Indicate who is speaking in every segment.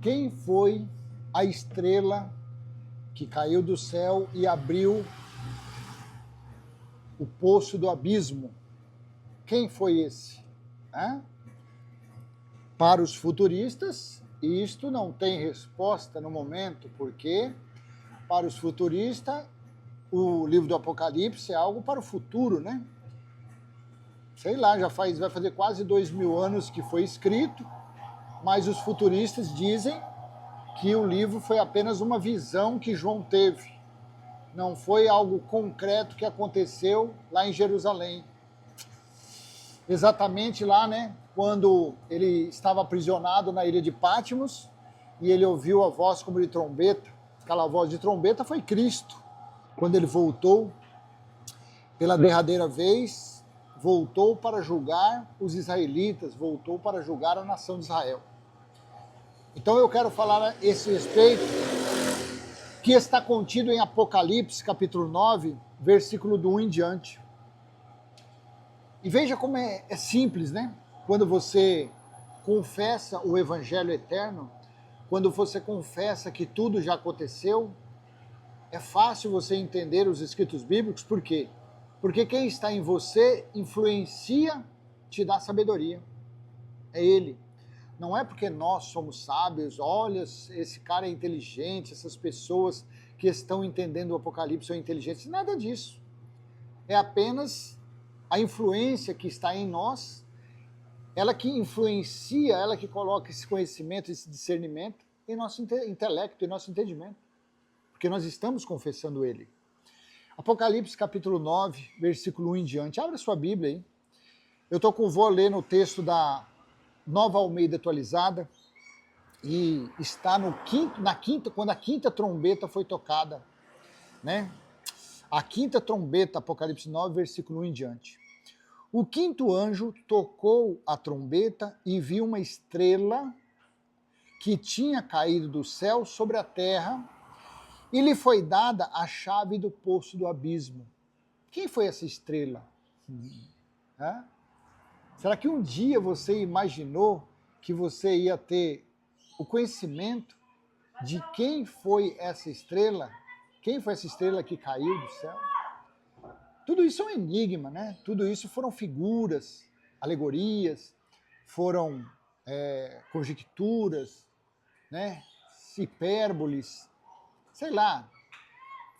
Speaker 1: Quem foi a estrela que caiu do céu e abriu o poço do abismo? Quem foi esse? Para os futuristas, isto não tem resposta no momento, porque para os futuristas o livro do Apocalipse é algo para o futuro, né? Sei lá, vai fazer quase 2000 anos que foi escrito, mas os futuristas dizem que o livro foi apenas uma visão que João teve. Não foi algo concreto que aconteceu lá em Jerusalém. Exatamente lá, né, quando ele estava aprisionado na ilha de Patmos e ele ouviu a voz como de trombeta. Aquela voz de trombeta foi Cristo. Quando ele voltou pela derradeira vez, voltou para julgar os israelitas, voltou para julgar a nação de Israel. Então eu quero falar a esse respeito, que está contido em Apocalipse, capítulo 9, versículo do 1 em diante. E veja como é simples, né? Quando você confessa o evangelho eterno, quando você confessa que tudo já aconteceu, é fácil você entender os escritos bíblicos. Por quê? Porque quem está em você influencia, te dá sabedoria. É Ele. Não é porque nós somos sábios, olha, esse cara é inteligente, essas pessoas que estão entendendo o Apocalipse são inteligentes. Nada disso. É apenas a influência que está em nós, ela que influencia, ela que coloca esse conhecimento, esse discernimento em nosso intelecto, em nosso entendimento. Porque nós estamos confessando Ele. Apocalipse capítulo 9, versículo 1 em diante. Abra sua Bíblia aí. Vou ler no texto da Nova Almeida Atualizada, e está quando a quinta trombeta foi tocada, né? A quinta trombeta, Apocalipse 9, versículo 1 em diante. O quinto anjo tocou a trombeta e viu uma estrela que tinha caído do céu sobre a terra, e lhe foi dada a chave do poço do abismo. Quem foi essa estrela? Será que um dia você imaginou que você ia ter o conhecimento de quem foi essa estrela? Quem foi essa estrela que caiu do céu? Tudo isso é um enigma, né? Tudo isso foram figuras, alegorias, foram conjecturas, né? Hipérboles, sei lá,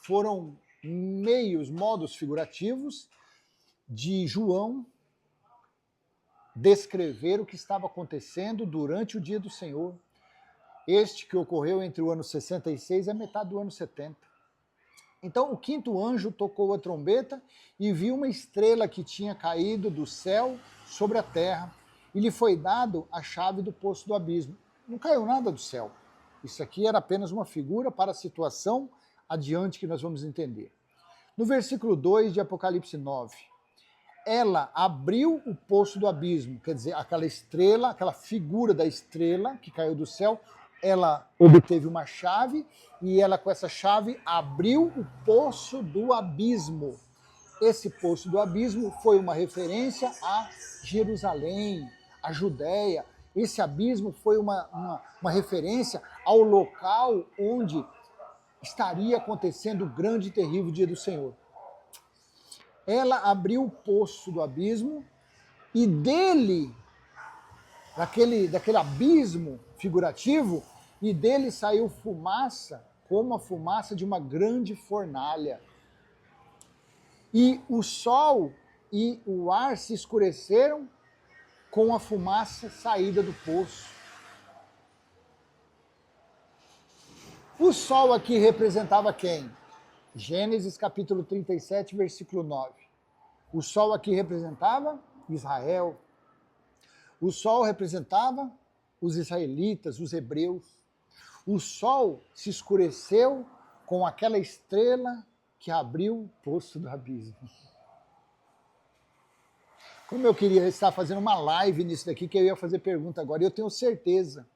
Speaker 1: foram modos figurativos de João descrever o que estava acontecendo durante o dia do Senhor, este que ocorreu entre o ano 66 e a metade do ano 70. Então o quinto anjo tocou a trombeta e viu uma estrela que tinha caído do céu sobre a terra, e lhe foi dado a chave do poço do abismo. Não caiu nada do céu. Isso aqui era apenas uma figura para a situação adiante que nós vamos entender. No versículo 2 de Apocalipse 9, ela abriu o poço do abismo, quer dizer, aquela estrela, aquela figura da estrela que caiu do céu, ela obteve uma chave e ela com essa chave abriu o poço do abismo. Esse poço do abismo foi uma referência a Jerusalém, a Judéia. Esse abismo foi uma referência ao local onde estaria acontecendo o grande e terrível dia do Senhor. Ela abriu o poço do abismo e dele, daquele abismo figurativo, e dele saiu fumaça, como a fumaça de uma grande fornalha. E o sol e o ar se escureceram com a fumaça saída do poço. O sol aqui representava quem? Gênesis capítulo 37, versículo 9. O sol aqui representava Israel. O sol representava os israelitas, os hebreus. O sol se escureceu com aquela estrela que abriu o poço do abismo. Como eu queria estar fazendo uma live nisso daqui, que eu ia fazer pergunta agora, eu tenho certeza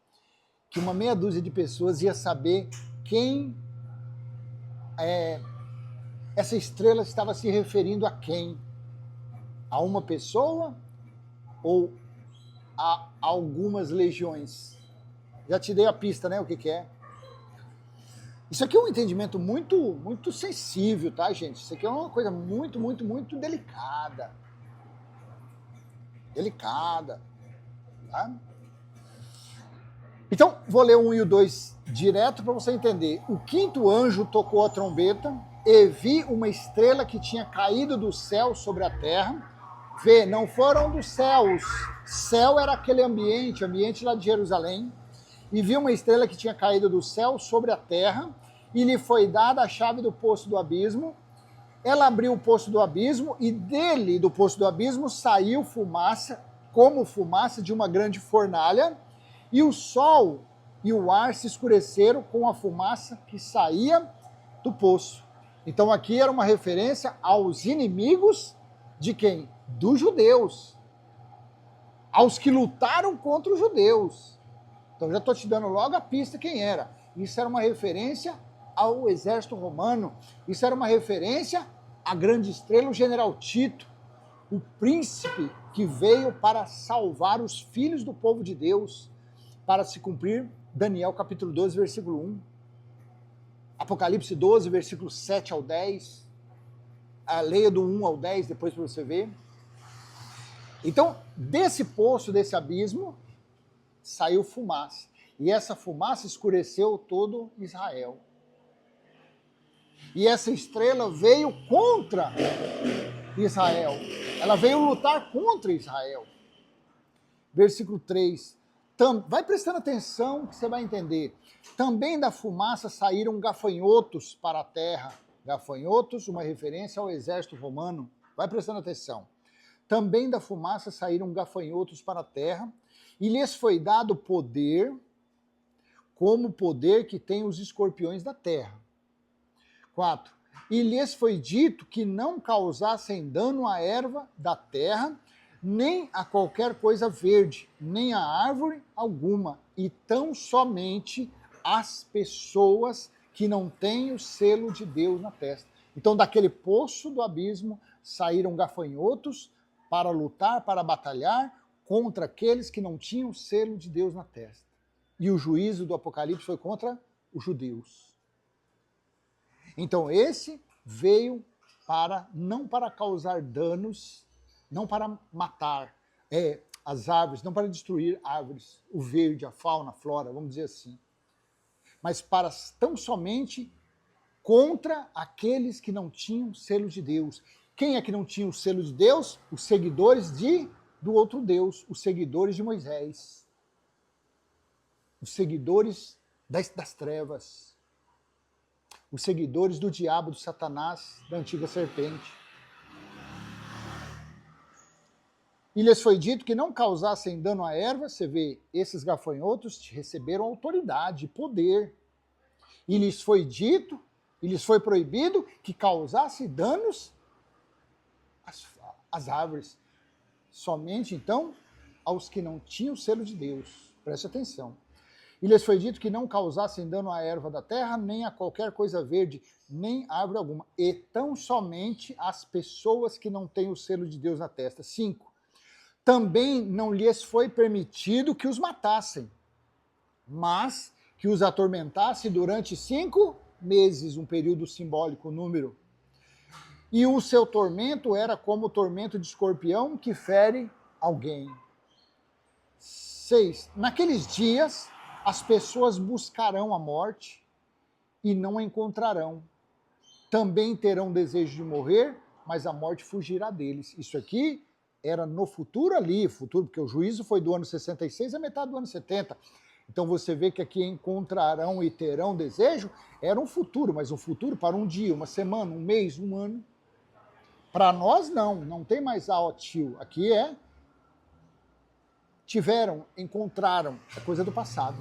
Speaker 1: que uma meia dúzia de pessoas ia saber quem essa estrela estava se referindo a quem? A uma pessoa ou a algumas legiões? Já te dei a pista, né? O que é. Isso aqui é um entendimento muito sensível, tá, gente? Isso aqui é uma coisa muito delicada. Delicada. Tá? Então, vou ler o 1 e o 2 direto para você entender. O quinto anjo tocou a trombeta e vi uma estrela que tinha caído do céu sobre a terra. Vê, não foram dos céus. Céu era aquele ambiente lá de Jerusalém. E vi uma estrela que tinha caído do céu sobre a terra, e lhe foi dada a chave do poço do abismo. Ela abriu o poço do abismo, e dele, do poço do abismo, saiu fumaça, como fumaça de uma grande fornalha, e o sol e o ar se escureceram com a fumaça que saía do poço. Então aqui era uma referência aos inimigos de quem? Dos judeus. Aos que lutaram contra os judeus. Então já estou te dando logo a pista quem era. Isso era uma referência ao exército romano. Isso era uma referência à grande estrela, o general Tito, o príncipe que veio para salvar os filhos do povo de Deus, para se cumprir Daniel capítulo 12, versículo 1. Apocalipse 12, versículo 7 ao 10. Leia do 1 ao 10 depois para você ver. Então, desse poço, desse abismo, saiu fumaça. E essa fumaça escureceu todo Israel. E essa estrela veio contra Israel. Ela veio lutar contra Israel. Versículo 3. Vai prestando atenção que você vai entender. Também da fumaça saíram gafanhotos para a terra. Gafanhotos, uma referência ao exército romano. Vai prestando atenção. Também da fumaça saíram gafanhotos para a terra, e lhes foi dado poder, como o poder que tem os escorpiões da terra. 4. E lhes foi dito que não causassem dano à erva da terra, nem a qualquer coisa verde, nem a árvore alguma, e tão somente as pessoas que não têm o selo de Deus na testa. Então, daquele poço do abismo saíram gafanhotos para lutar, para batalhar contra aqueles que não tinham o selo de Deus na testa. E o juízo do Apocalipse foi contra os judeus. Então esse veio não para causar danos, não para matar as árvores, não para destruir árvores, o verde, a fauna, a flora, vamos dizer assim, mas para tão somente contra aqueles que não tinham o selo de Deus. Quem é que não tinha o selo de Deus? Os seguidores do outro Deus, os seguidores de Moisés, os seguidores das trevas, os seguidores do diabo, do Satanás, da antiga serpente. E lhes foi dito que não causassem dano à erva. Você vê, esses gafanhotos receberam autoridade, poder. E lhes foi dito, e lhes foi proibido que causasse danos às árvores. Somente, então, aos que não tinham o selo de Deus. Preste atenção. E lhes foi dito que não causassem dano à erva da terra, nem a qualquer coisa verde, nem árvore alguma. E tão somente as pessoas que não têm o selo de Deus na testa. 5. Também não lhes foi permitido que os matassem, mas que os atormentasse durante 5 meses, um período simbólico, número. E o seu tormento era como o tormento de escorpião que fere alguém. 6. Naqueles dias, as pessoas buscarão a morte e não a encontrarão. Também terão desejo de morrer, mas a morte fugirá deles. Isso aqui era no futuro ali, porque o juízo foi do ano 66 a metade do ano 70. Então você vê que aqui encontrarão e terão desejo, era um futuro, mas um futuro para um dia, uma semana, um mês, um ano. Para nós não tem mais tio. Aqui tiveram, encontraram, é coisa do passado.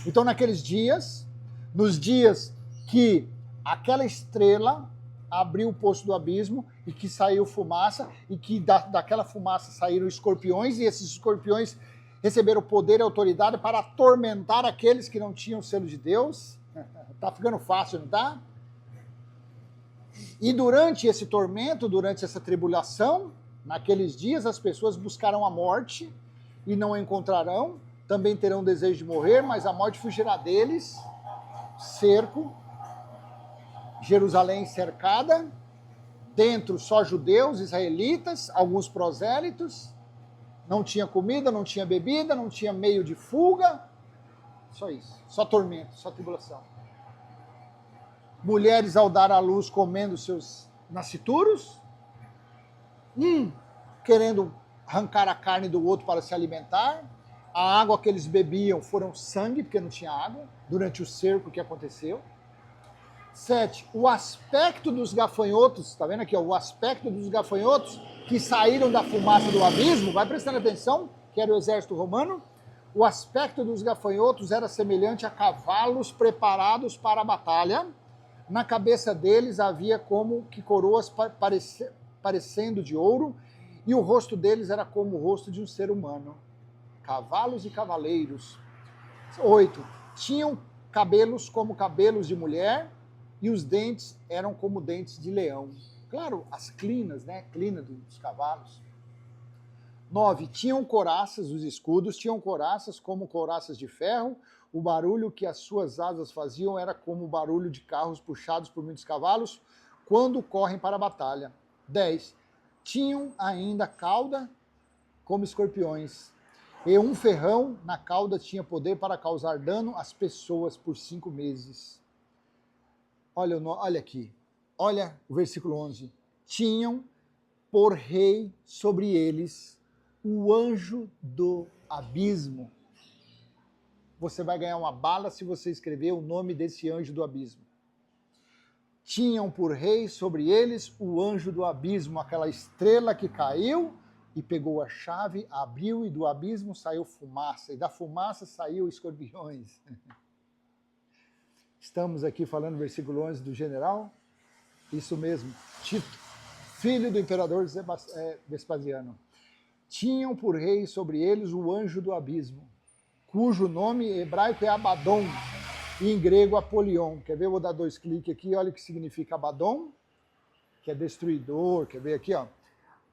Speaker 1: Então naqueles dias, nos dias que aquela estrela abriu o poço do abismo e que saiu fumaça, e que daquela fumaça saíram escorpiões, e esses escorpiões receberam poder e autoridade para atormentar aqueles que não tinham o selo de Deus. Tá ficando fácil, não tá? E durante esse tormento, durante essa tribulação, naqueles dias as pessoas buscarão a morte e não a encontrarão, também terão desejo de morrer, mas a morte fugirá deles. Cerco, Jerusalém cercada, dentro só judeus, israelitas, alguns prosélitos, não tinha comida, não tinha bebida, não tinha meio de fuga, só isso, só tormento, só tribulação. Mulheres ao dar à luz comendo seus nascituros, querendo arrancar a carne do outro para se alimentar. A água que eles bebiam foram sangue, porque não tinha água, durante o cerco que aconteceu. 7. O aspecto dos gafanhotos, está vendo aqui, ó, o aspecto dos gafanhotos que saíram da fumaça do abismo, vai prestando atenção, que era o exército romano. O aspecto dos gafanhotos era semelhante a cavalos preparados para a batalha. Na cabeça deles havia como que coroas parecendo de ouro, e o rosto deles era como o rosto de um ser humano. Cavalos e cavaleiros. 8. Tinham cabelos como cabelos de mulher, e os dentes eram como dentes de leão. Claro, as crinas, né? Crina dos cavalos. 9. Tinham couraças, os escudos, tinham couraças como couraças de ferro. O barulho que as suas asas faziam era como o barulho de carros puxados por muitos cavalos quando correm para a batalha. 10. Tinham ainda cauda como escorpiões. E um ferrão na cauda tinha poder para causar dano às pessoas por 5 meses. Olha aqui, olha o versículo 11. Tinham por rei sobre eles o anjo do abismo. Você vai ganhar uma bala se você escrever o nome desse anjo do abismo. Tinham por rei sobre eles o anjo do abismo, aquela estrela que caiu e pegou a chave, abriu, e do abismo saiu fumaça, e da fumaça saiu escorpiões. Estamos aqui falando versículo 11 do general, isso mesmo, Tito, filho do imperador Vespasiano. Tinham por rei sobre eles o anjo do abismo, cujo nome hebraico é Abaddon, e em grego Apolion. Quer ver? Eu vou dar 2 cliques aqui, olha o que significa Abaddon, que é destruidor. Quer ver aqui, ó?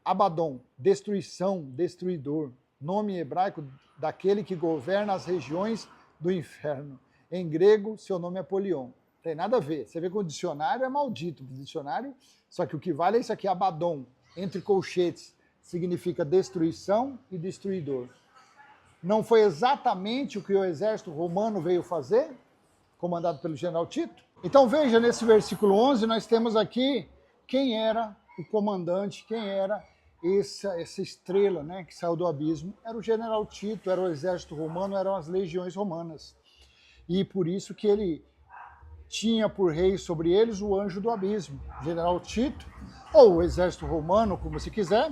Speaker 1: Abaddon, destruição, destruidor. Nome hebraico daquele que governa as regiões do inferno. Em grego, seu nome é Apolion. Tem nada a ver. Você vê que o dicionário é maldito. O dicionário, só que o que vale é isso aqui, Abaddon, entre colchetes, significa destruição e destruidor. Não foi exatamente o que o exército romano veio fazer, comandado pelo general Tito? Então veja, nesse versículo 11, nós temos aqui quem era o comandante, quem era essa estrela, né, que saiu do abismo. Era o general Tito, era o exército romano, eram as legiões romanas. E por isso que ele tinha por rei sobre eles o anjo do abismo, general Tito, ou o exército romano, como se quiser,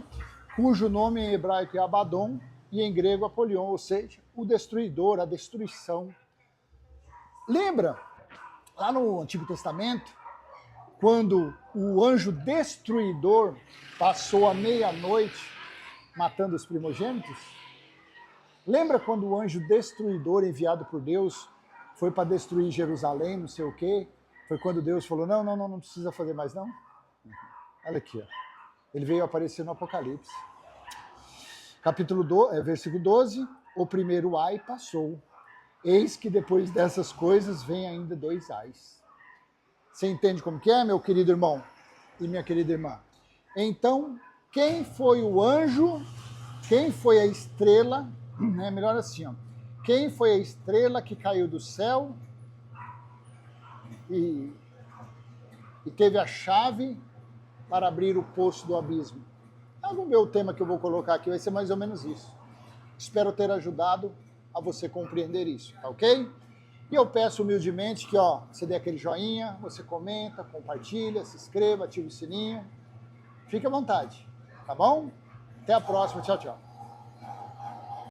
Speaker 1: cujo nome em hebraico é Abaddon e em grego Apolion, ou seja, o destruidor, a destruição. Lembra, lá no Antigo Testamento, quando o anjo destruidor passou a meia-noite matando os primogênitos? Lembra quando o anjo destruidor enviado por Deus foi para destruir Jerusalém, não sei o quê? Foi quando Deus falou, não precisa fazer mais não? Olha aqui, ó. Ele veio aparecer no Apocalipse. Versículo 12, o primeiro ai passou. Eis que depois dessas coisas vem ainda 2 ais. Você entende como que é, meu querido irmão e minha querida irmã? Então, quem foi o anjo, quem foi a estrela, é melhor assim, ó. Quem foi a estrela que caiu do céu e teve a chave para abrir o poço do abismo? Vamos ver o tema que eu vou colocar aqui, vai ser mais ou menos isso. Espero ter ajudado a você compreender isso, tá ok? E eu peço humildemente que você dê aquele joinha, você comenta, compartilha, se inscreva, ative o sininho. Fique à vontade, tá bom? Até a próxima, tchau, tchau.